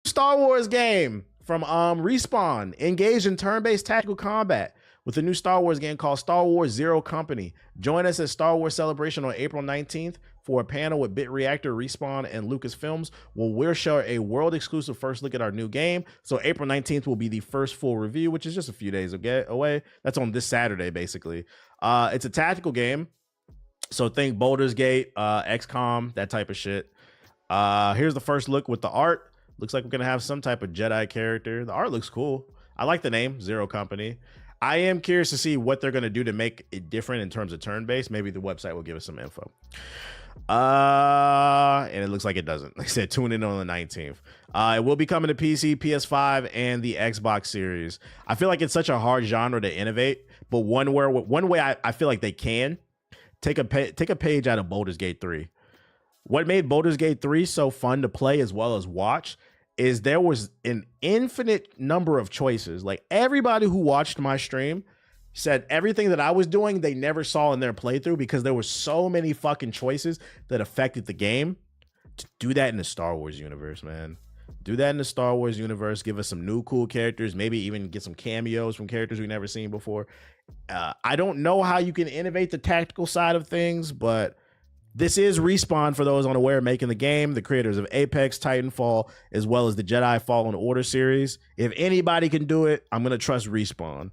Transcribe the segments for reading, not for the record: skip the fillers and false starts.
Star Wars game from Respawn. Engage in turn-based tactical combat with a new Star Wars game called Star Wars Zero Company. Join us at Star Wars Celebration on April 19th for a panel with Bit Reactor, Respawn, and Lucasfilms, where we'll share a world-exclusive first look at our new game. So April 19th will be the first full review, which is just a few days away. That's on this Saturday, basically. It's a tactical game. So think Baldur's Gate, XCOM, that type of shit. Here's the first look with the art. Looks like we're going to have some type of Jedi character. The art looks cool. I like the name, Zero Company. I am curious to see what they're going to do to make it different in terms of turn-based. Maybe the website will give us some info. And it looks like it doesn't. Like I said, tune in on the 19th. It will be coming to PC, PS5, and the Xbox Series. I feel like it's such a hard genre to innovate, but one way I feel like they can take a page out of Baldur's Gate 3. What made Baldur's Gate 3 so fun to play as well as watch is there was an infinite number of choices. Like everybody who watched my stream said everything that I was doing, they never saw in their playthrough because there were so many fucking choices that affected the game. To do that in the Star Wars universe, man. Do that in the Star Wars universe. Give us some new cool characters. Maybe even get some cameos from characters we've never seen before. I don't know how you can innovate the tactical side of things, but this is Respawn, for those unaware, making the game, the creators of Apex, Titanfall, as well as the Jedi Fallen Order series. If anybody can do it, I'm going to trust Respawn.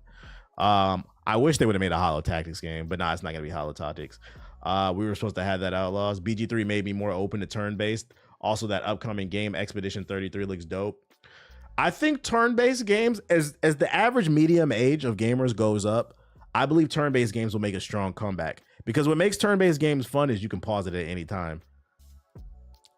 I wish they would have made a Holo Tactics game, but nah, it's not going to be Holo Tactics. We were supposed to have that Outlaws. BG3 may be more open to turn-based. Also, that upcoming game, Expedition 33, looks dope. I think turn-based games, as the average medium age of gamers goes up, I believe turn-based games will make a strong comeback. Because what makes turn-based games fun is you can pause it at any time.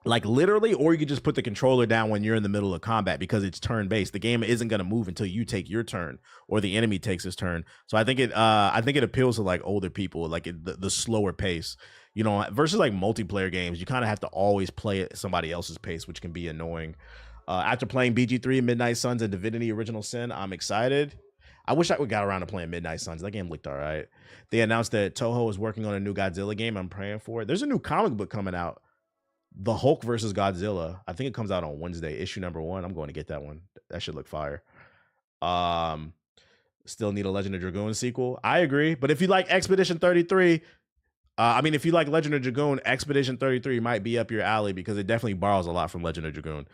Like literally, or you can just put the controller down when you're in the middle of combat because it's turn-based. The game isn't going to move until you take your turn or the enemy takes his turn. So I think it appeals to like older people, like the slower pace. You know, versus like multiplayer games, you kind of have to always play at somebody else's pace, which can be annoying. After playing BG3, Midnight Suns, and Divinity Original Sin, I'm excited. I wish I would got around to playing Midnight Suns. That game looked all right. They announced that Toho is working on a new Godzilla game. I'm praying for it. There's a new comic book coming out, The Hulk versus Godzilla. I think it comes out on Wednesday, issue number 1. I'm going to get that one. That should look fire. Still need a Legend of Dragoon sequel. I agree. But if you like Expedition 33, if you like Legend of Dragoon, Expedition 33 might be up your alley because it definitely borrows a lot from Legend of Dragoon.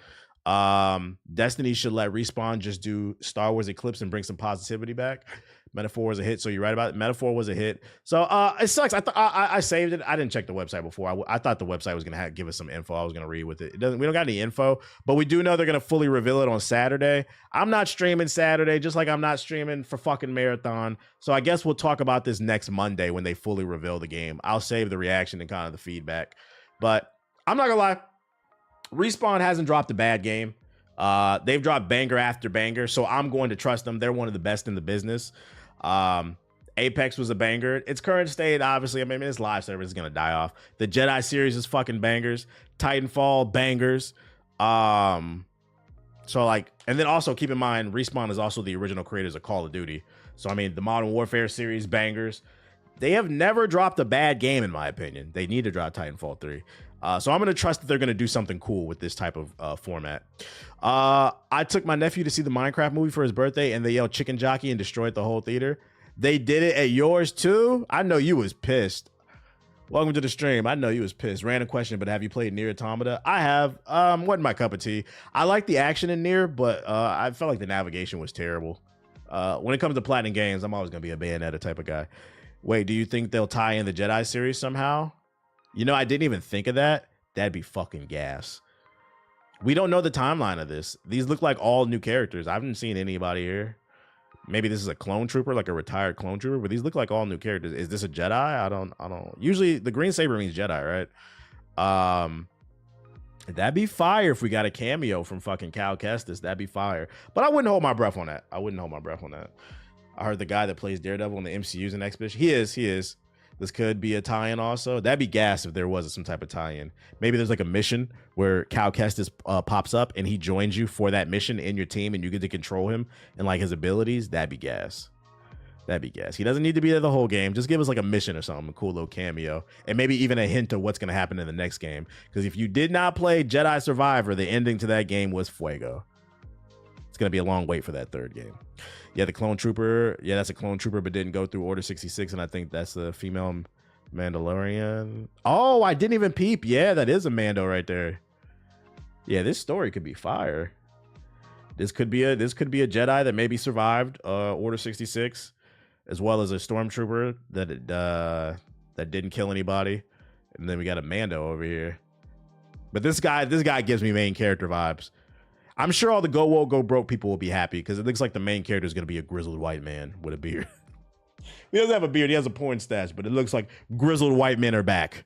Destiny should let Respawn just do Star Wars Eclipse and bring some positivity back. Metaphor was a hit, so you're right about it. Metaphor was a hit. So it sucks. I saved it. I didn't check the website before. I thought the website was gonna give us some info. I was gonna read with it. We don't got any info, but we do know they're gonna fully reveal it on Saturday. I'm not streaming Saturday, just like I'm not streaming for fucking Marathon. So I guess we'll talk about this next Monday when they fully reveal the game. I'll save the reaction and kind of the feedback. But I'm not gonna lie. Respawn hasn't dropped a bad game. They've dropped banger after banger, so I'm going to trust them. They're one of the best in the business. Apex was a banger. Its current state, obviously, I mean, its live service is going to die off. The Jedi series is fucking bangers. Titanfall, bangers. So like, and then also keep in mind, Respawn is also the original creators of Call of Duty. So, I mean, the Modern Warfare series, bangers. They have never dropped a bad game, in my opinion. They need to drop Titanfall 3. So I'm going to trust that they're going to do something cool with this type of format. I took my nephew to see the Minecraft movie for his birthday, and they yelled chicken jockey and destroyed the whole theater. They did it at yours too? I know you was pissed. Welcome to the stream. I know you was pissed. Random question, but have you played Nier Automata? I have. Wasn't my cup of tea. I like the action in Nier, but I felt like the navigation was terrible. When it comes to Platinum Games, I'm always going to be a Bayonetta type of guy. Wait, do you think they'll tie in the Jedi series somehow? You know, I didn't even think of that. That'd be fucking gas. We don't know the timeline of this. These look like all new characters. I haven't seen anybody here. Maybe this is a clone trooper, like a retired clone trooper, but these look like all new characters. Is this a Jedi? I don't. Usually the green saber means Jedi, right? That'd be fire if we got a cameo from fucking Cal Kestis. That'd be fire. But I wouldn't hold my breath on that. I heard the guy that plays Daredevil in the MCU's an Expedition. He is. This could be a tie-in also. That'd be gas if there was some type of tie-in. Maybe there's like a mission where Cal Kestis pops up and he joins you for that mission in your team and you get to control him and like his abilities. That'd be gas. He doesn't need to be there the whole game. Just give us like a mission or something, a cool little cameo, and maybe even a hint of what's going to happen in the next game. Because if you did not play Jedi Survivor, the ending to that game was fuego. going to be a long wait for that third game. Yeah, the Clone Trooper. Yeah, that's a Clone Trooper, but didn't go through Order 66, and I think that's the female Mandalorian. Oh, I didn't even peep. Yeah, that is a Mando right there. Yeah, this story could be fire. This could be a Jedi that maybe survived Order 66, as well as a Stormtrooper that didn't kill anybody, and then we got a Mando over here. But this guy gives me main character vibes. I'm sure all the go woke go broke people will be happy because it looks like the main character is going to be a grizzled white man with a beard. He doesn't have a beard. He has a porn stash, but it looks like grizzled white men are back.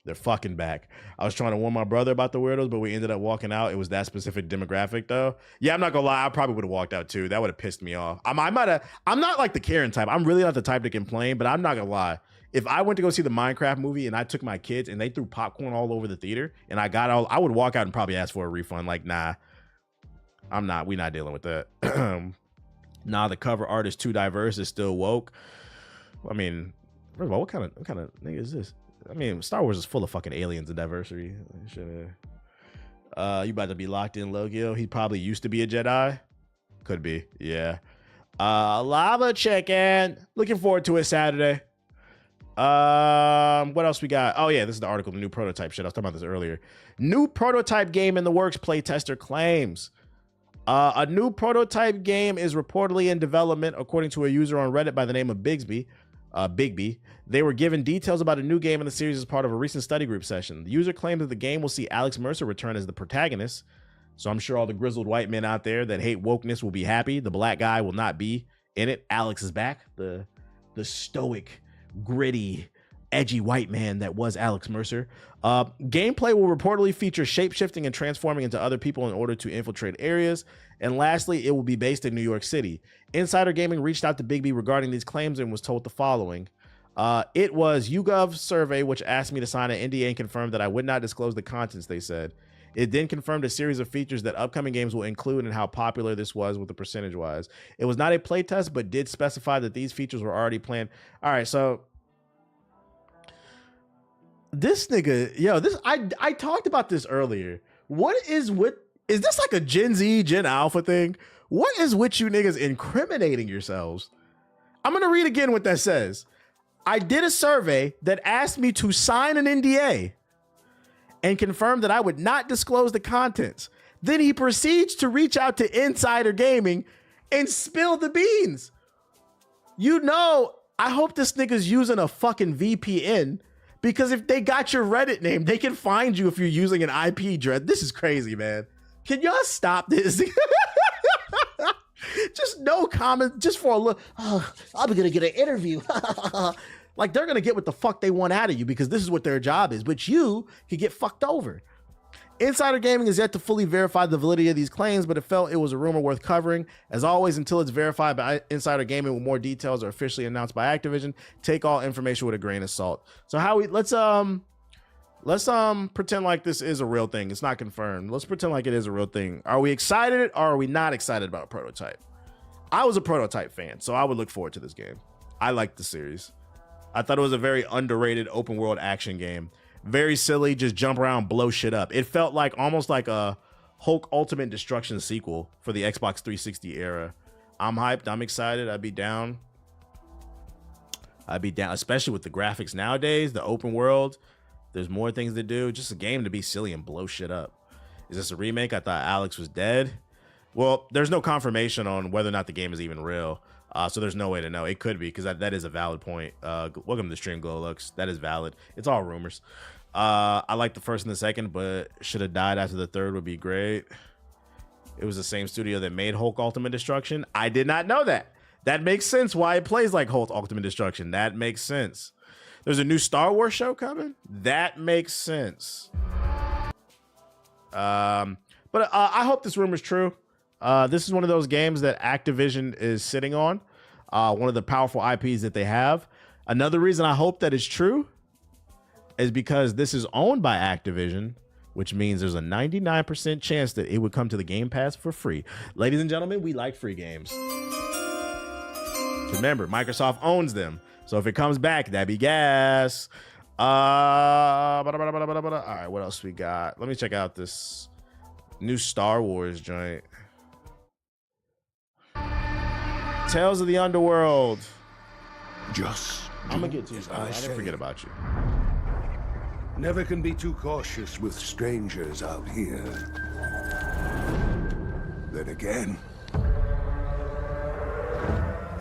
They're fucking back. I was trying to warn my brother about the weirdos, but we ended up walking out. It was that specific demographic, though. Yeah, I'm not gonna lie. I probably would have walked out too. That would have pissed me off. I'm not like the Karen type. I'm really not the type to complain, but I'm not gonna lie. If I went to go see the Minecraft movie and I took my kids and they threw popcorn all over the theater and I would walk out and probably ask for a refund. Like, nah, we're not dealing with that. Nah, the cover art is too diverse. It's still woke. I mean, first of all, what kind of nigga is this? I mean, Star Wars is full of fucking aliens and diversity. You about to be locked in, Logio? He probably used to be a Jedi. Could be, yeah. Lava Chicken. Looking forward to it Saturday. What else we got? Oh yeah, this is the article, the new prototype shit. I was talking about this earlier. New prototype game in the works, playtester claims. A new prototype game is reportedly in development, according to a user on Reddit by the name of Bigby. They were given details about a new game in the series as part of a recent study group session. The user claimed that the game will see Alex Mercer return as the protagonist. So I'm sure all the grizzled white men out there that hate wokeness will be happy. The black guy will not be in it. Alex is back. The stoic, gritty, edgy white man that was Alex Mercer. Gameplay will reportedly feature shape-shifting and transforming into other people in order to infiltrate areas. And lastly, it will be based in New York City. Insider Gaming reached out to Bigby regarding these claims and was told the following. It was YouGov survey which asked me to sign an NDA and confirmed that I would not disclose the contents, they said. It then confirmed a series of features that upcoming games will include and how popular this was with the percentage-wise. It was not a playtest, but did specify that these features were already planned. All right, so this nigga, yo, this I talked about this earlier. Is this like a Gen Z, Gen Alpha thing? What is with you niggas incriminating yourselves? I'm gonna read again what that says. I did a survey that asked me to sign an NDA and confirmed that I would not disclose the contents. Then he proceeds to reach out to Insider Gaming and spill the beans. You know, I hope this nigga's using a fucking VPN, because if they got your Reddit name, they can find you if you're using an IP address. This is crazy, man. Can y'all stop this? Just no comment, just for a look. Oh, I'm gonna get an interview. Like, they're gonna get what the fuck they want out of you because this is what their job is, but you could get fucked over. Insider Gaming is yet to fully verify the validity of these claims, but it felt it was a rumor worth covering. As always, until it's verified by Insider Gaming with more details are officially announced by Activision, take all information with a grain of salt. So let's pretend like this is a real thing. It's not confirmed. Let's pretend like it is a real thing. Are we excited or are we not excited about Prototype? I was a Prototype fan, so I would look forward to this game. I liked the series. I thought it was a very underrated open world action game. Very silly, just jump around, blow shit up. It felt like almost like a Hulk Ultimate Destruction sequel for the Xbox 360 era. I'm hyped. I'm excited. I'd be down, especially with the graphics nowadays, the open world. There's more things to do. Just a game to be silly and blow shit up. Is this a remake? I thought Alex was dead. Well, there's no confirmation on whether or not the game is even real. So there's no way to know. It could be, because that is a valid point. Welcome to the stream, Glowlux. That is valid. It's all rumors. I like the first and the second, but should have died after the third would be great. It was the same studio that made Hulk Ultimate Destruction. I did not know that. That makes sense why it plays like Hulk Ultimate Destruction. That makes sense. There's a new Star Wars show coming. That makes sense. But I hope this rumor is true. This is one of those games that Activision is sitting on. One of the powerful IPs that they have. Another reason I hope that is true is because this is owned by Activision, which means there's a 99% chance that it would come to the Game Pass for free. Ladies and gentlemen, we like free games. Remember, Microsoft owns them. So if it comes back, that'd be gas. All right, what else we got? Let me check out this new Star Wars joint. Tales of the Underworld. Just I'm gonna get to you. I say. didn't forget about you. Never can be too cautious with strangers out here. Then again,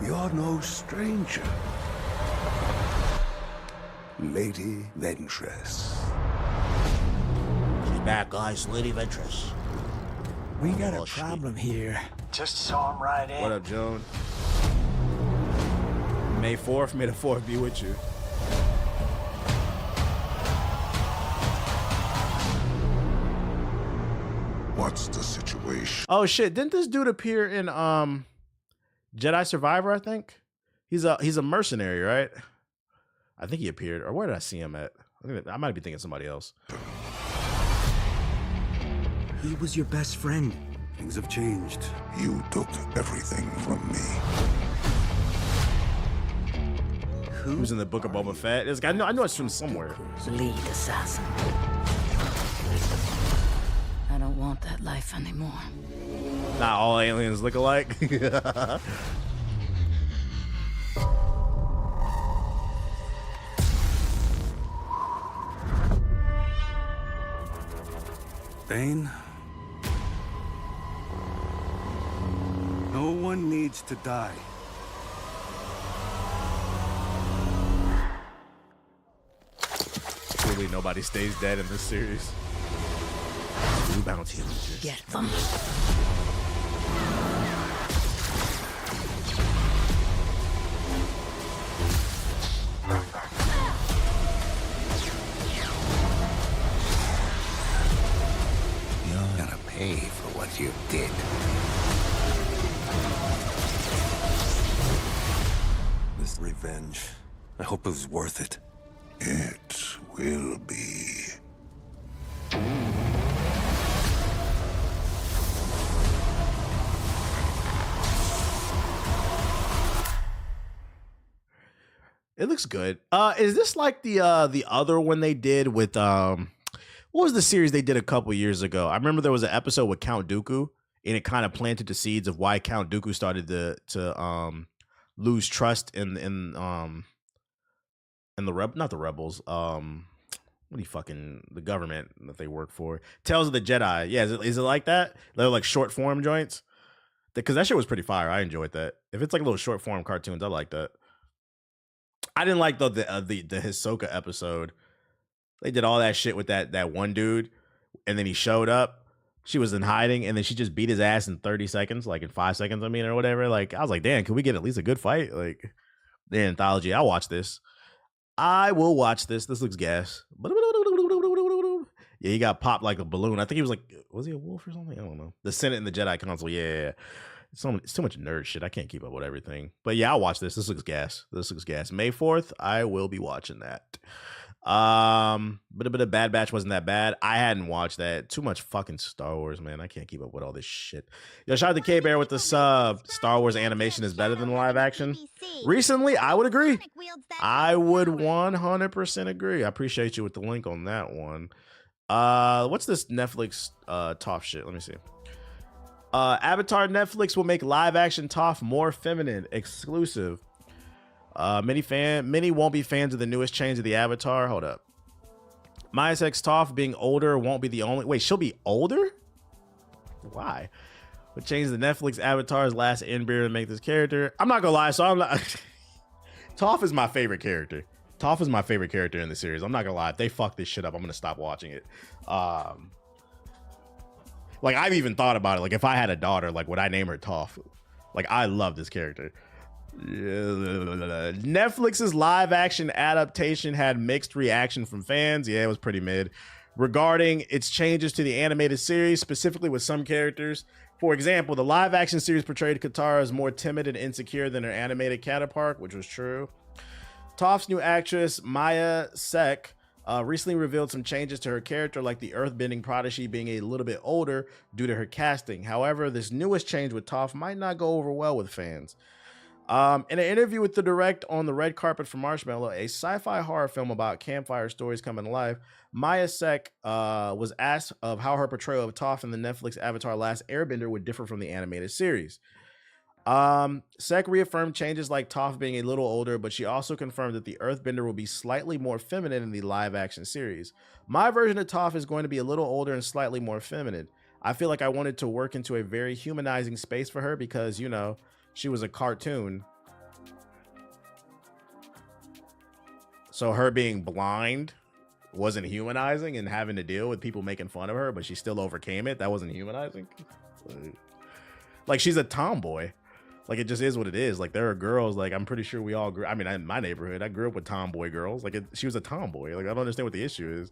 you're no stranger. Lady Ventress. She's back, guys. Lady Ventress. We got a Oh, shit. problem here. Just saw him right in. What up, Joan? May 4th, may the 4th be with you. What's the situation? Oh shit! Didn't this dude appear in Jedi Survivor? I think he's a mercenary, right? I think he appeared, or where did I see him at? I might be thinking somebody else. He was your best friend. Things have changed. You took everything from me. He was in the Book of Boba Fett. This guy, I know it's from somewhere. Lead assassin. I don't want that life anymore. Not all aliens look alike. Bane? No one needs to die. Clearly, nobody stays dead in this series. Blue bounty hunters. Get them. You're gonna pay for what you did. This revenge, I hope it was worth it. It will be. It looks good. Is this like the other one they did with what was the series they did a couple years ago? I remember there was an episode with Count Dooku, and it kind of planted the seeds of why Count Dooku started to lose trust in the not the rebels. What do you fucking the government that they work for? Tales of the Jedi. Yeah, is it like that? They're like short form joints. Because that shit was pretty fire. I enjoyed that. If it's like little short form cartoons, I like that. I didn't like the Hisoka episode. They did all that shit with that one dude, and then he showed up. She was in hiding, and then she just beat his ass in 30 seconds, like in 5 seconds, I mean, or whatever. Like, I was like, damn, can we get at least a good fight? Like, the anthology. I'll watch this. I will watch this. This looks gas. Yeah, he got popped like a balloon. I think he was like, was he a wolf or something? I don't know. The Senate and the Jedi Council. Yeah. It's too much nerd shit. I can't keep up with everything. But yeah, I'll watch this. This looks gas. May 4th, I will be watching that. But a bit of Bad Batch wasn't that bad. I hadn't watched that. Too much fucking Star Wars, man. I can't keep up with all this shit. Yo, shout out to K-Bear with the sub. Star Wars animation is better than live action. Recently, I would agree. I would 100% agree. I appreciate you with the link on that one. What's this Netflix Toph shit? Let me see. Avatar Netflix will make live action Toph more feminine, exclusive. Many won't be fans of the newest change of the Avatar. Hold up. Maya X Toph being older won't be the only. Wait, she'll be older? Why? What changed the Netflix Avatar's last Airbender to make this character? I'm not gonna lie, so I'm not. Toph is my favorite character. Toph is my favorite character in the series. I'm not gonna lie. If they fuck this shit up, I'm gonna stop watching it. Like, I've even thought about it. Like, if I had a daughter, like, would I name her Toph? Like, I love this character. Netflix's live action adaptation had mixed reaction from fans. Yeah, it was pretty mid. Regarding its changes to the animated series, specifically with some characters. For example, the live action series portrayed Katara as more timid and insecure than her animated counterpart, which was true. Toph's new actress, Maya Sek, recently revealed some changes to her character, like the earthbending prodigy being a little bit older due to her casting. However, this newest change with Toph might not go over well with fans. In an interview with The Direct on the red carpet for Marshmallow, a sci-fi horror film about campfire stories coming to life, Maya Sek was asked of how her portrayal of Toph in the Netflix Avatar Last Airbender would differ from the animated series. Sek reaffirmed changes like Toph being a little older, but she also confirmed that the Earthbender will be slightly more feminine in the live action series. My version of Toph is going to be a little older and slightly more feminine. I feel like I wanted to work into a very humanizing space for her because, you know, she was a cartoon. So her being blind wasn't humanizing and having to deal with people making fun of her, but she still overcame it. That wasn't humanizing. Like, she's a tomboy. Like, it just is what it is. Like, there are girls, like, I'm pretty sure we all grew, I mean, in my neighborhood, I grew up with tomboy girls. Like, she was a tomboy. Like, I don't understand what the issue is.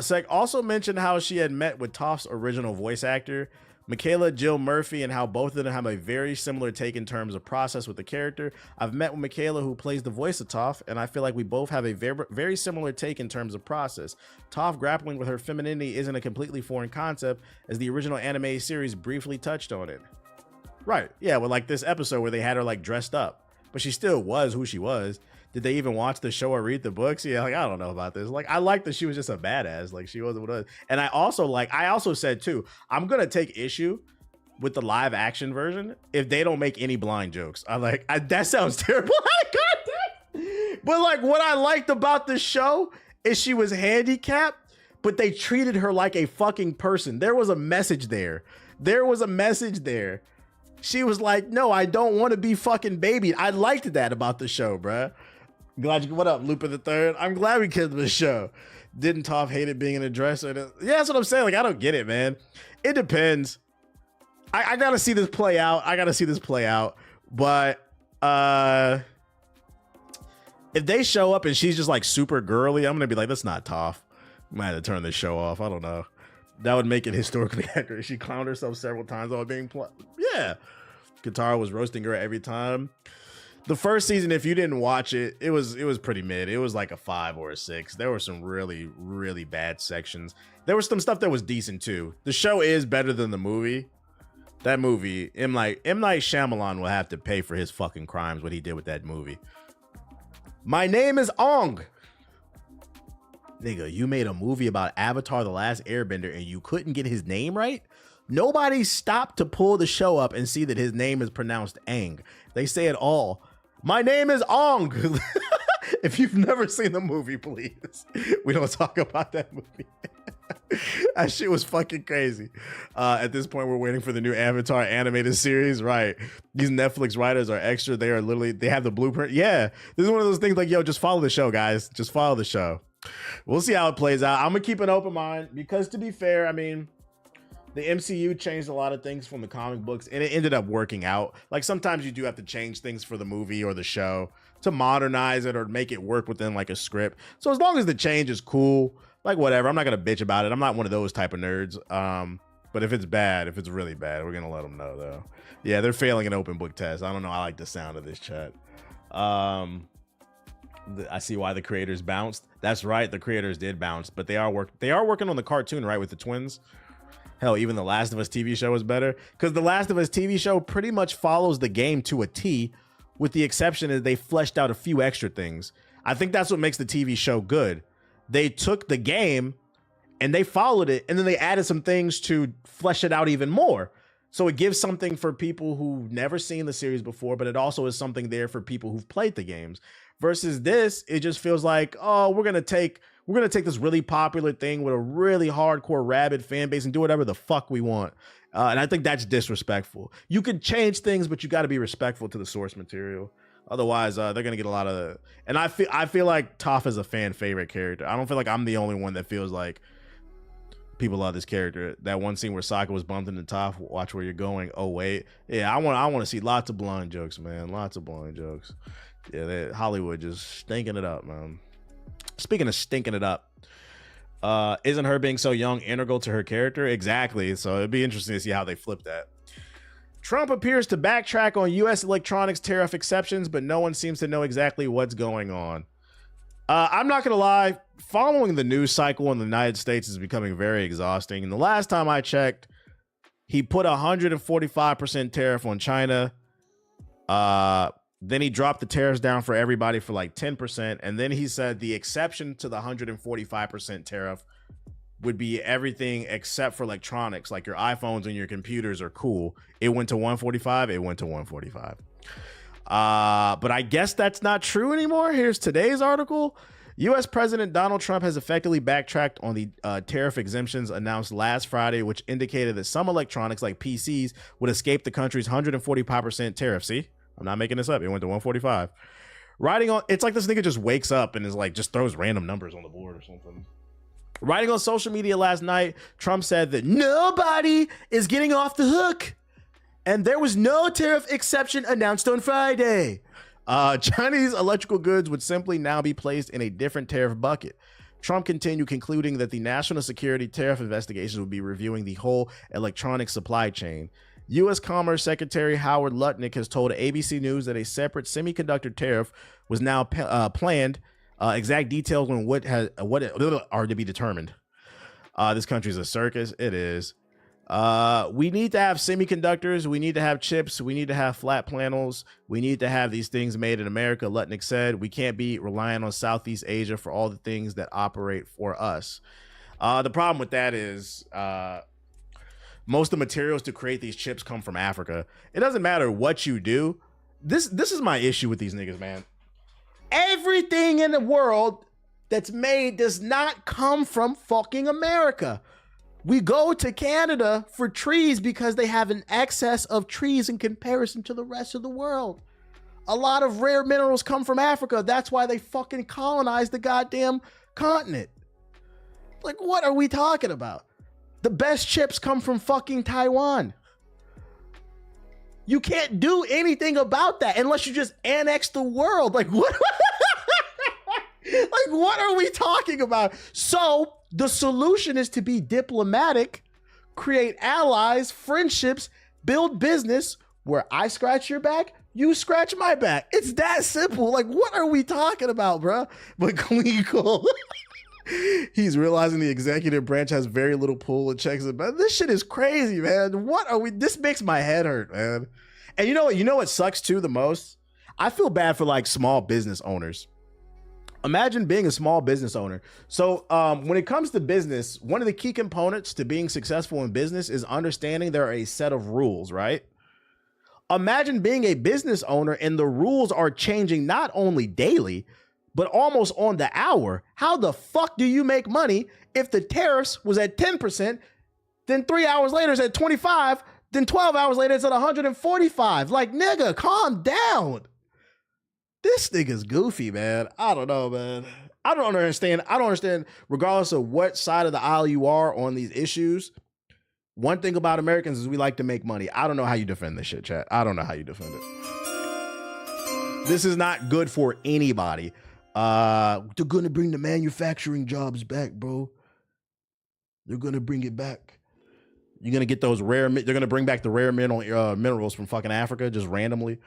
Sek also mentioned how she had met with Toph's original voice actor, Michaela Jill Murphy, and how both of them have a very similar take in terms of process with the character. I've met with Michaela, who plays the voice of Toph, and I feel like we both have a very, very similar take in terms of process. Toph grappling with her femininity isn't a completely foreign concept, as the original anime series briefly touched on it. Right, yeah, well, like this episode where they had her like dressed up, but she still was who she was. Did they even watch the show or read the books? Yeah, like, I don't know about this. Like, I like that she was just a badass. Like, she wasn't what it was. And I also said too, I'm going to take issue with the live action version if they don't make any blind jokes. That sounds terrible. But like, what I liked about the show is she was handicapped, but they treated her like a fucking person. There was a message there. She was like, no, I don't want to be fucking babied. I liked that about the show, bruh. What up, Lupin the Third? I'm glad we killed the show. Didn't Toph hate it being in a dress? Yeah, that's what I'm saying. Like, I don't get it, man. It depends. I gotta see this play out. But if they show up and she's just like super girly, I'm gonna be like, that's not Toph. I might have to turn this show off. I don't know. That would make it historically accurate. She clowned herself several times while being yeah. Katara was roasting her every time. The first season, if you didn't watch it, it was pretty mid. It was like a 5 or a 6. There were some really, really bad sections. There was some stuff that was decent too. The show is better than the movie. That movie, M. Night Shyamalan will have to pay for his fucking crimes, what he did with that movie. My name is Ong. Nigga, you made a movie about Avatar: The Last Airbender and you couldn't get his name right? Nobody stopped to pull the show up and see that his name is pronounced Aang. They say it all. My name is Ong. If you've never seen the movie, please. We don't talk about that movie. That shit was fucking crazy. At this point, we're waiting for the new Avatar animated series. Right. These Netflix writers are extra. They have the blueprint. Yeah. This is one of those things like, yo, just follow the show, guys. Just follow the show. We'll see how it plays out. I'm going to keep an open mind because, to be fair, I mean, the MCU changed a lot of things from the comic books and it ended up working out. Like, sometimes you do have to change things for the movie or the show to modernize it or make it work within like a script. So as long as the change is cool, like whatever, I'm not going to bitch about it. I'm not one of those type of nerds. But if it's bad, if it's really bad, we're going to let them know though. Yeah, they're failing an open book test. I don't know. I like the sound of this chat. I see why the creators bounced. That's right. The creators did bounce, but they are working on the cartoon, right? With the twins. Hell, even the Last of Us TV show is better because the Last of Us TV show pretty much follows the game to a T, with the exception that they fleshed out a few extra things. I think that's what makes the TV show good. They took the game and they followed it, and then they added some things to flesh it out even more. So it gives something for people who've never seen the series before, but it also is something there for people who've played the games. Versus this, it just feels like, oh, we're gonna take this really popular thing with a really hardcore rabid fan base and do whatever the fuck we want. And I think that's disrespectful. You can change things, but you got to be respectful to the source material. Otherwise, they're gonna get a lot of. And I feel like Toph is a fan favorite character. I don't feel like I'm the only one that feels like people love this character. That one scene where Sokka was bumped into Toph. Watch where you're going. Oh wait, yeah, I want to see lots of blind jokes, man. Lots of blind jokes. Yeah, Hollywood just stinking it up, man. Speaking of stinking it up, isn't her being so young integral to her character? Exactly. So it'd be interesting to see how they flip that. Trump appears to backtrack on U.S. electronics tariff exceptions, but no one seems to know exactly what's going on. I'm not going to lie. Following the news cycle in the United States is becoming very exhausting. And the last time I checked, he put 145% tariff on China. Then he dropped the tariffs down for everybody for like 10%. And then he said the exception to the 145% tariff would be everything except for electronics, like your iPhones and your computers are cool. It went to 145. It went to 145. But I guess that's not true anymore. Here's today's article. U.S. President Donald Trump has effectively backtracked on the tariff exemptions announced last Friday, which indicated that some electronics like PCs would escape the country's 145% tariff. See, I'm not making this up. It went to 145. Writing on, it's like this nigga just wakes up and is like, just throws random numbers on the board or something. Writing on social media last night, Trump said that nobody is getting off the hook, and there was no tariff exception announced on Friday. Chinese electrical goods would simply now be placed in a different tariff bucket. Trump continued, concluding that the National Security Tariff Investigations would be reviewing the whole electronic supply chain. U.S. Commerce Secretary Howard Lutnick has told ABC News that a separate semiconductor tariff was now planned. Exact details on what are to be determined. This country's a circus. It is. We need to have semiconductors. We need to have chips. We need to have flat panels. We need to have these things made in America, Lutnick said. We can't be relying on Southeast Asia for all the things that operate for us. The problem with that is most of the materials to create these chips come from Africa. It doesn't matter what you do. This is my issue with these niggas, man. Everything in the world that's made does not come from fucking America. We go to Canada for trees because they have an excess of trees in comparison to the rest of the world. A lot of rare minerals come from Africa. That's why they fucking colonized the goddamn continent. Like, what are we talking about? The best chips come from fucking Taiwan. You can't do anything about that unless you just annex the world. Like, what? Like, what are we talking about? So the solution is to be diplomatic, create allies, friendships, build business where I scratch your back, you scratch my back. It's that simple. Like, what are we talking about, bro? But Cole, he's realizing the executive branch has very little pull and checks it. But this shit is crazy, man. What are we? This makes my head hurt, man. And you know what? You know what sucks too the most? I feel bad for like small business owners. Imagine being a small business owner. So when it comes to business, one of the key components to being successful in business is understanding there are a set of rules, right? Imagine being a business owner and the rules are changing not only daily, but almost on the hour. How the fuck do you make money if the tariffs was at 10%, then 3 hours later it's at 25, then 12 hours later it's at 145? Like, nigga, calm down. This nigga's goofy, man. I don't know, man. I don't understand. Regardless of what side of the aisle you are on these issues, one thing about Americans is we like to make money. I don't know how you defend this shit, chat. I don't know how you defend it. This is not good for anybody. They're going to bring the manufacturing jobs back, bro. They're going to bring it back. You're going to get those they're going to bring back the rare minerals from fucking Africa just randomly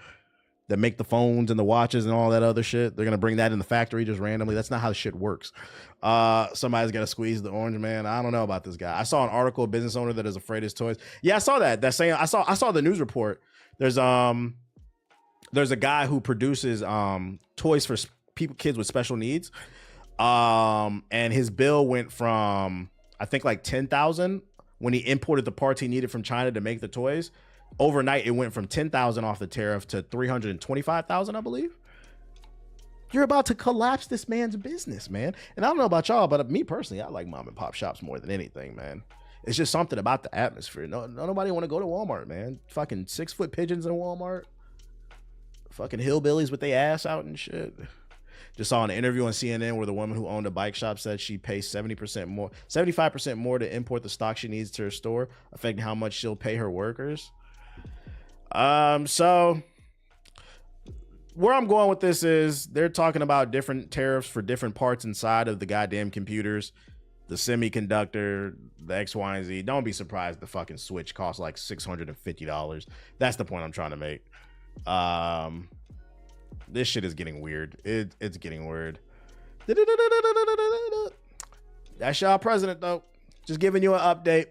that make the phones and the watches and all that other shit. They're going to bring that in the factory just randomly. That's not how shit works. Somebody's got to squeeze the orange, man. I don't know about this guy. I saw an article, a business owner that is afraid of his toys. Yeah, I saw that. That's saying, I saw the news report. There's a guy who produces toys for kids with special needs. And his bill went from, I think like 10,000 when he imported the parts he needed from China to make the toys. Overnight, it went from 10,000 off the tariff to 325,000, I believe. You're about to collapse this man's business, man. And I don't know about y'all, but me personally, I like mom and pop shops more than anything, man. It's just something about the atmosphere. Nobody want to go to Walmart, man. Fucking 6-foot pigeons in Walmart. Fucking hillbillies with their ass out and shit. Just saw an interview on CNN where the woman who owned a bike shop said she pays 75% more to import the stock she needs to her store, affecting how much she'll pay her workers. So where I'm going with this is they're talking about different tariffs for different parts inside of the goddamn computers, the semiconductor, the X, Y, and Z. Don't be surprised the fucking Switch costs like $650. That's the point I'm trying to make. This shit is getting weird. It's getting weird. That's y'all president though. Just giving you an update.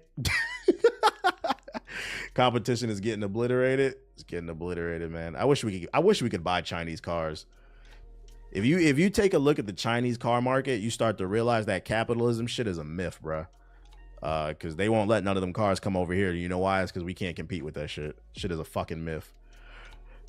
Competition is getting obliterated. It's getting obliterated, man. I wish we could buy Chinese cars. If you take a look at the Chinese car market, you start to realize that capitalism shit is a myth, bro. because they won't let none of them cars come over here. You know why? It's because we can't compete with that shit. Shit is a fucking myth.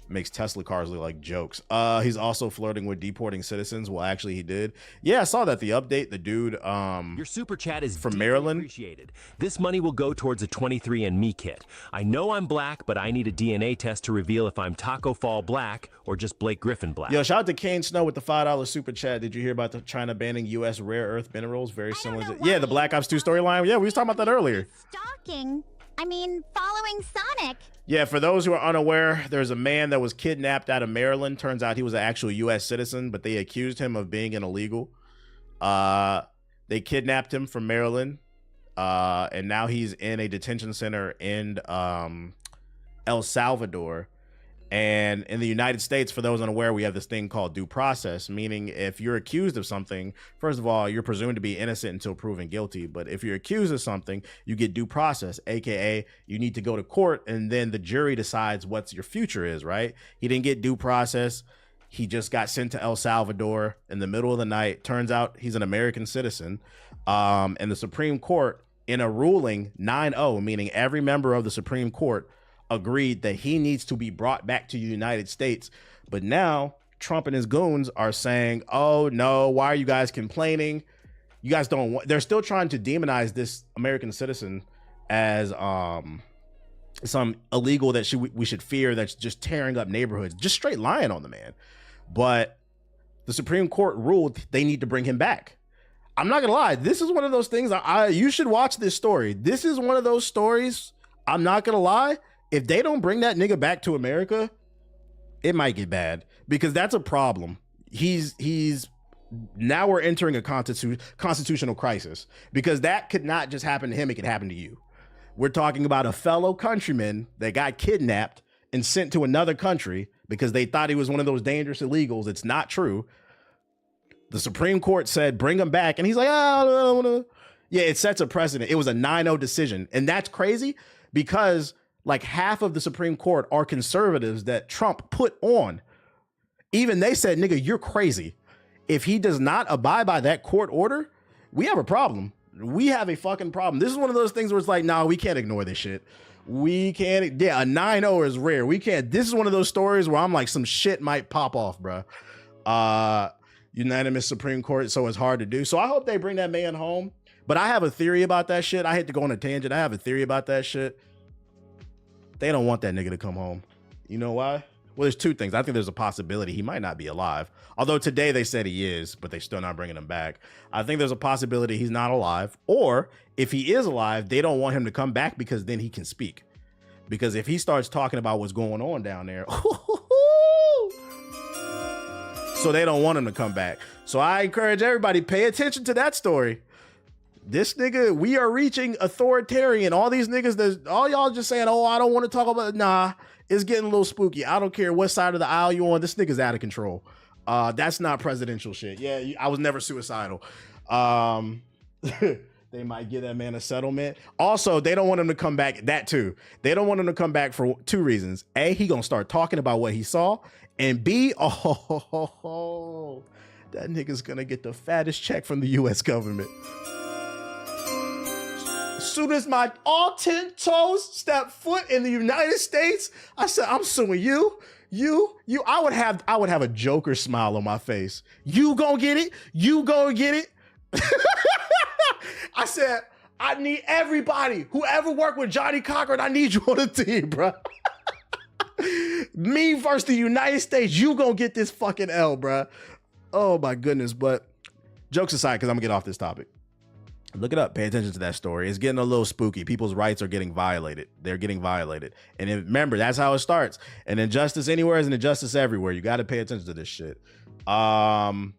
Makes Tesla cars look like jokes. He's also flirting with deporting citizens. Well, actually, he did. Yeah, I saw that the update. The dude, your super chat is from deeply Maryland. appreciated. This money will go towards a 23andMe kit. I know I'm black, but I need a DNA test to reveal if I'm Taco Fall black or just Blake Griffin black. Yo, shout out to Kane Snow with the $5 super chat. Did you hear about the China banning U.S. rare earth minerals? Very similar to the Black Ops 2 storyline. Yeah, we was talking about that earlier. Stalking. I mean, following Sonic. Yeah, for those who are unaware, there's a man that was kidnapped out of Maryland. Turns out he was an actual U.S. citizen, but they accused him of being an illegal. They kidnapped him from Maryland, and now he's in a detention center in El Salvador. And in the United States, for those unaware, we have this thing called due process, meaning if you're accused of something, first of all, you're presumed to be innocent until proven guilty. But if you're accused of something, you get due process, aka you need to go to court, and then the jury decides what your future is, right? He didn't get due process. He just got sent to El Salvador in the middle of the night. Turns out he's an American citizen. And the Supreme Court, in a ruling 9-0, meaning every member of the Supreme Court agreed that he needs to be brought back to the United States. But now Trump and his goons are saying, oh no, why are you guys complaining? You guys don't want, they're still trying to demonize this American citizen as some illegal that we should fear, that's just tearing up neighborhoods, just straight lying on the man. But the Supreme Court ruled they need to bring him back. I'm not gonna lie, this is one of those things you should watch this story. This is one of those stories, I'm not gonna lie, if they don't bring that nigga back to America, it might get bad, because that's a problem. He's now we're entering a constitutional crisis, because that could not just happen to him, it could happen to you. We're talking about a fellow countryman that got kidnapped and sent to another country because they thought he was one of those dangerous illegals. It's not true. The Supreme Court said, bring him back. And he's like, I don't wanna. Yeah, it sets a precedent. It was a 9-0 decision. And that's crazy because like half of the Supreme Court are conservatives that Trump put on. Even they said, nigga, you're crazy. If he does not abide by that court order, we have a problem. We have a fucking problem. This is one of those things where it's like, nah, we can't ignore this shit. We can't. Yeah, a 9-0 is rare. We can't. This is one of those stories where I'm like, some shit might pop off, bro. Unanimous Supreme Court, so it's hard to do. So I hope they bring that man home. But I have a theory about that shit. I hate to go on a tangent. I have a theory about that shit. They don't want that nigga to come home. You know why? Well, there's two things. I think there's a possibility he might not be alive. Although today they said he is, but they're still not bringing him back. I think there's a possibility he's not alive. Or if he is alive, they don't want him to come back because then he can speak. Because if he starts talking about what's going on down there, so they don't want him to come back. So I encourage everybody, pay attention to that story. This nigga, we are reaching authoritarian. All these niggas, all y'all just saying, oh, I don't want to talk about it. Nah, it's getting a little spooky. I don't care what side of the aisle you on. This nigga's out of control. That's not presidential shit. Yeah, I was never suicidal. They might give that man a settlement. Also, they don't want him to come back. That too. They don't want him to come back for two reasons. A, he gonna start talking about what he saw. And B, that nigga's gonna get the fattest check from the U.S. government. As soon as my all 10 toes step foot in the United States, I said, I'm suing you. I would have a Joker smile on my face. You gonna get it? You gonna get it? I said, I need everybody. Whoever worked with Johnny Cochran, I need you on the team, bro. Me versus the United States. You gonna get this fucking L, bro. Oh my goodness. But jokes aside, because I'm gonna get off this topic. Look it up. Pay attention to that story. It's getting a little spooky. People's rights are getting violated. They're getting violated. And remember, that's how it starts. And injustice anywhere is an injustice everywhere. You got to pay attention to this shit. There's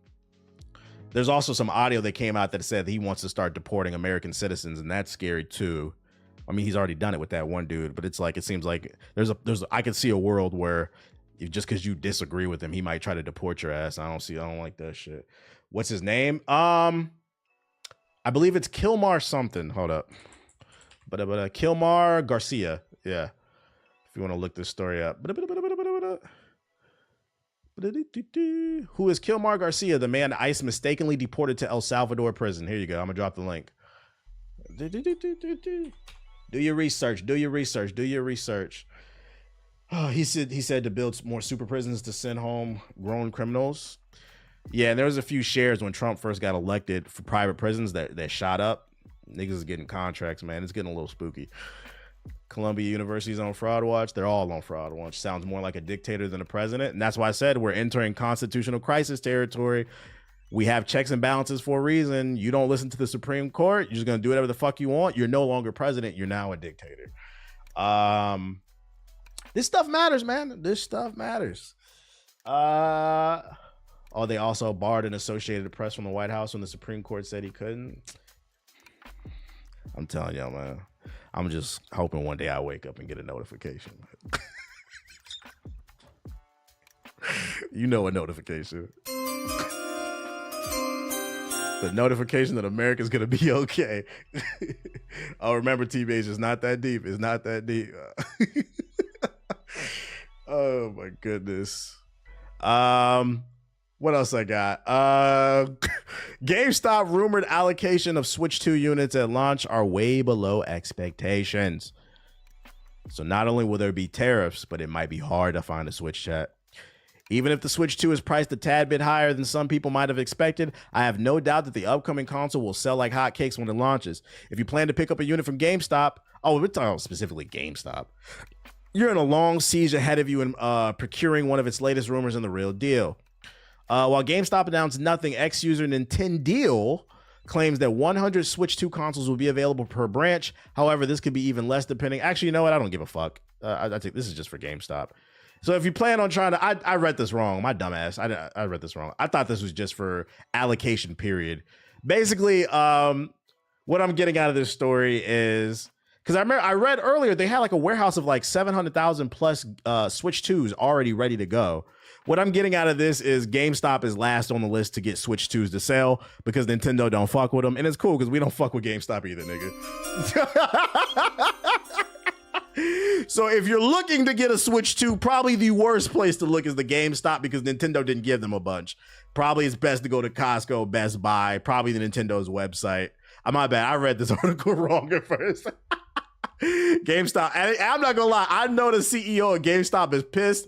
also some audio that came out that said he wants to start deporting American citizens, and that's scary too. I mean, he's already done it with that one dude, but it's like, it seems like I could see a world where just because you disagree with him, he might try to deport your ass. I don't like that shit. What's his name? I believe it's Kilmar something. Hold up. But Kilmar Garcia. Yeah. If you want to look this story up. Who is Kilmar Garcia, the man ICE mistakenly deported to El Salvador prison? Here you go. I'm going to drop the link. Do your research. Do your research. Do your research. Oh, he said to build more super prisons to send home grown criminals. Yeah, and there was a few shares when Trump first got elected for private prisons that shot up. Niggas is getting contracts, man. It's getting a little spooky. Columbia University's on fraud watch. They're all on fraud watch. Sounds more like a dictator than a president. And that's why I said we're entering constitutional crisis territory. We have checks and balances for a reason. You don't listen to the Supreme Court. You're just going to do whatever the fuck you want. You're no longer president. You're now a dictator. This stuff matters, man. This stuff matters. Oh, they also barred an Associated Press from the White House when the Supreme Court said he couldn't. I'm telling y'all, man. I'm just hoping one day I wake up and get a notification. You know a notification. The notification that America's going to be okay. Oh, remember, T-Base, it's not that deep. It's not that deep. Oh, my goodness. What else I got? GameStop rumored allocation of Switch 2 units at launch are way below expectations. So not only will there be tariffs, but it might be hard to find a Switch, chat. Even if the Switch 2 is priced a tad bit higher than some people might have expected, I have no doubt that the upcoming console will sell like hotcakes when it launches. If you plan to pick up a unit from GameStop, we're talking specifically GameStop, you're in a long siege ahead of you in procuring one of its latest rumors in the real deal. While GameStop announced nothing, ex-user Nintendo claims that 100 Switch 2 consoles will be available per branch. However, this could be even less depending. Actually, you know what? I don't give a fuck. I think this is just for GameStop. So if you plan on trying to, I read this wrong. My dumbass. I read this wrong. I thought this was just for allocation period. Basically, what I'm getting out of this story is, because I read earlier they had like a warehouse of like 700,000 plus Switch 2s already ready to go. What I'm getting out of this is GameStop is last on the list to get Switch 2s to sell because Nintendo don't fuck with them. And it's cool because we don't fuck with GameStop either, nigga. So if you're looking to get a Switch 2, probably the worst place to look is the GameStop because Nintendo didn't give them a bunch. Probably it's best to go to Costco, Best Buy, probably the Nintendo's website. My bad. I read this article wrong at first. GameStop. And I'm not going to lie. I know the CEO of GameStop is pissed.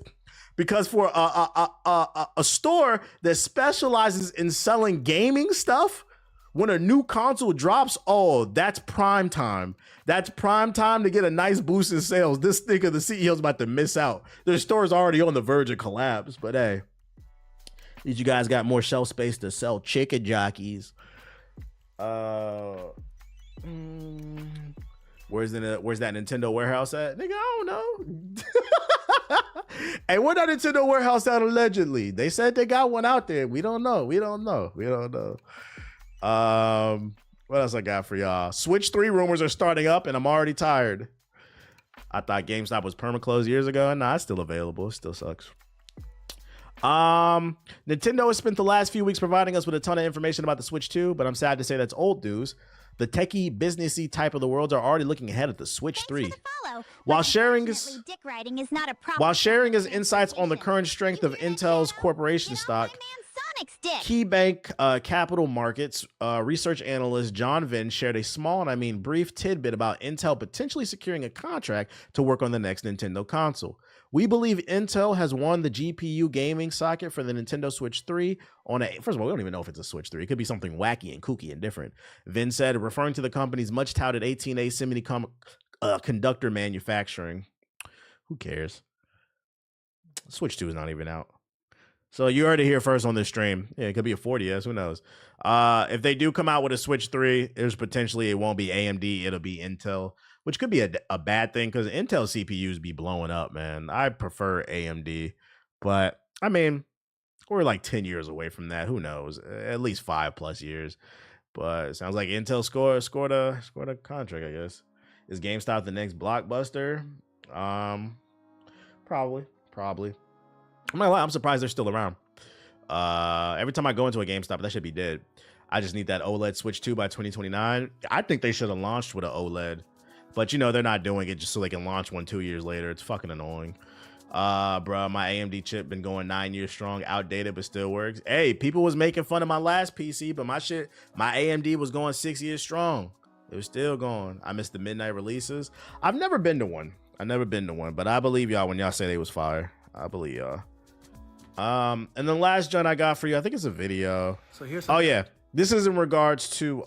Because for a store that specializes in selling gaming stuff, when a new console drops, that's prime time. That's prime time to get a nice boost in sales. This nigga, the CEO's about to miss out. Their store is already on the verge of collapse. But hey, at least you guys got more shelf space to sell chicken jockeys. Where's that Nintendo warehouse at? Nigga, I don't know. Hey, where that Nintendo warehouse at allegedly? They said they got one out there. We don't know. What else I got for y'all? Switch 3 rumors are starting up, and I'm already tired. I thought GameStop was perma-closed years ago, and it's still available. It still sucks. Nintendo has spent the last few weeks providing us with a ton of information about the Switch 2, but I'm sad to say that's old news. The techie, businessy type of the world are already looking ahead at the Switch 3. While sharing his insights on the current strength of Intel's corporation stock, KeyBank Capital Markets research analyst John Vinn shared a small, and I mean brief tidbit about Intel potentially securing a contract to work on the next Nintendo console. We believe Intel has won the GPU gaming socket for the Nintendo Switch 3 on first of all, we don't even know if it's a Switch 3. It could be something wacky and kooky and different. Vin said, referring to the company's much touted 18A semiconductor manufacturing. Who cares? Switch 2 is not even out. So you heard it here first on this stream. Yeah, it could be a 40S. Who knows? If they do come out with a Switch 3, there's potentially it won't be AMD. It'll be Intel, which could be a bad thing because Intel CPUs be blowing up, man. I prefer AMD, but I mean, we're like 10 years away from that. Who knows? At least 5+ years. But it sounds like Intel scored a contract, I guess. Is GameStop the next blockbuster? Probably. I'm not gonna lie, I'm surprised they're still around. Every time I go into a GameStop, that should be dead. I just need that OLED Switch 2 by 2029. I think they should have launched with an OLED. But, they're not doing it just so they can launch one 2 years later. It's fucking annoying. Bro, my AMD chip been going 9 years strong, outdated, but still works. Hey, people was making fun of my last PC, but my AMD was going 6 years strong. It was still going. I missed the midnight releases. I've never been to one. But I believe y'all when y'all say they was fire. I believe y'all. And the last joint I got for you, I think it's a video. So here's oh yeah, this is in regards to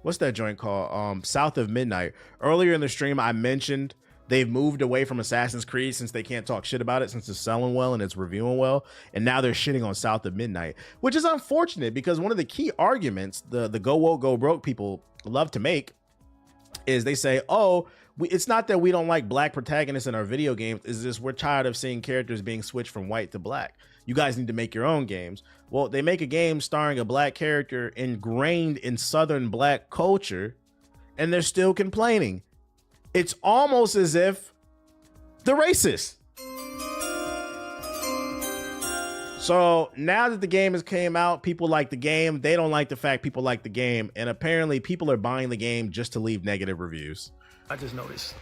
what's that joint called? South of Midnight. Earlier in the stream, I mentioned they've moved away from Assassin's Creed since they can't talk shit about it, since it's selling well and it's reviewing well, and now they're shitting on South of Midnight, which is unfortunate because one of the key arguments the go woke go broke people love to make is they say, oh, it's not that we don't like black protagonists in our video games, it's just we're tired of seeing characters being switched from white to black. You guys need to make your own games. Well, they make a game starring a black character ingrained in Southern black culture, and they're still complaining. It's almost as if they're racist. So now that the game has came out, people like the game. They don't like the fact people like the game. And apparently people are buying the game just to leave negative reviews. I just noticed.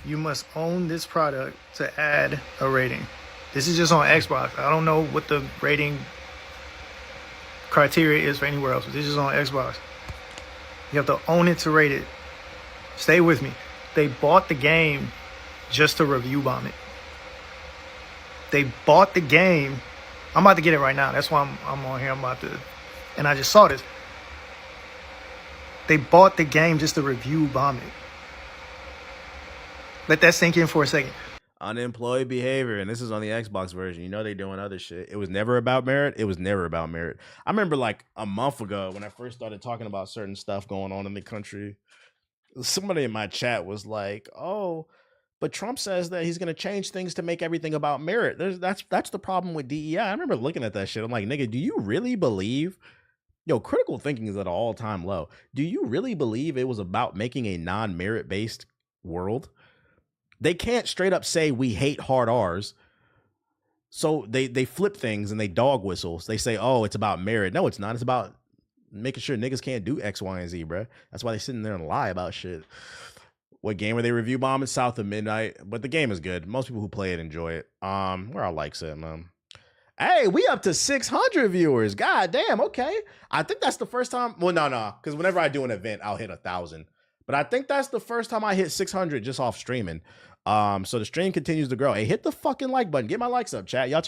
You must own this product to add a rating. This is just on Xbox. I don't know what the rating criteria is for anywhere else. This is on Xbox. You have to own it to rate it. Stay with me. They bought the game just to review bomb it. They bought the game. I'm about to get it right now. That's why I'm on here. I'm about to, and I just saw this. They bought the game just to review bomb it. Let that sink in for a second. Unemployed behavior, and this is on the Xbox version. You know they're doing other shit. It was never about merit. It was never about merit. I remember like a month ago when I first started talking about certain stuff going on in the country, somebody in my chat was like, oh, but Trump says that he's going to change things to make everything about merit. That's the problem with DEI. I remember looking at that shit. I'm like, nigga, do you really believe? Yo, critical thinking is at an all-time low. Do you really believe it was about making a non-merit based world? They can't straight up say we hate hard R's. So they flip things and they dog whistles. They say, oh, it's about merit. No, it's not. It's about making sure niggas can't do X, Y, and Z, bro. That's why they sitting there and lie about shit. What game are they review bombing? South of Midnight. But the game is good. Most people who play it enjoy it. Where our likes at, man? Hey, we up to 600 viewers. God damn, okay. I think that's the first time. Well, no. Because whenever I do an event, I'll hit 1,000. But I think that's the first time I hit 600 just off streaming. So the stream continues to grow. Hey, hit the fucking like button. Get my likes up, chat. Y'all